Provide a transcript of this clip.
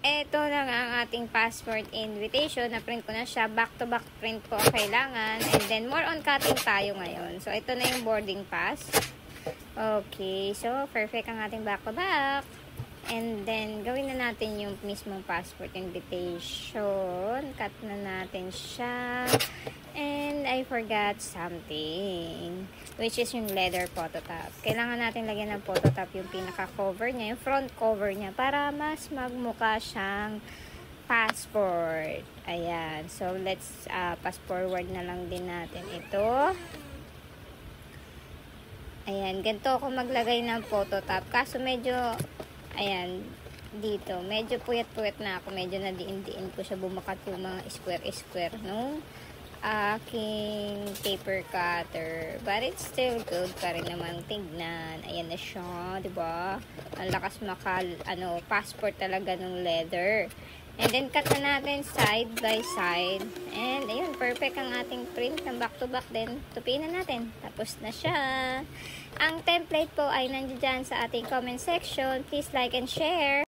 Ito na nga ang ating passport invitation. Na-print ko na siya. Back-to-back print po ang kailangan. And then, more on cutting tayo ngayon. So, ito na yung boarding pass. Okay. So, perfect ang ating back-to-back. And then, gawin na natin yung mismong passport invitation. Cut na natin siya. And I forgot something, which is yung leather phototop. Kailangan natin lagyan ng phototop yung pinaka-cover niya, yung front cover niya, para mas magmukha siyang passport. Ayan. So, let's pass forward na lang din natin ito. Ayan. Ganito ako maglagay ng phototop. Kaso medyo, ayan, dito. Medyo puyat-puyat na ako. Medyo nadiin-diin ko siya. Bumakat yung mga square-square, no? Aking paper cutter, but it's still good pa rin naman tignan. Ayan na siya, diba? Ang lakas passport talaga ng leather. And then cut na natin side by side, and ayun, perfect ang ating print ng back to back. Then tupiin na natin, tapos na siya. Ang template po ay nandiyan sa ating comment section. Please like and share.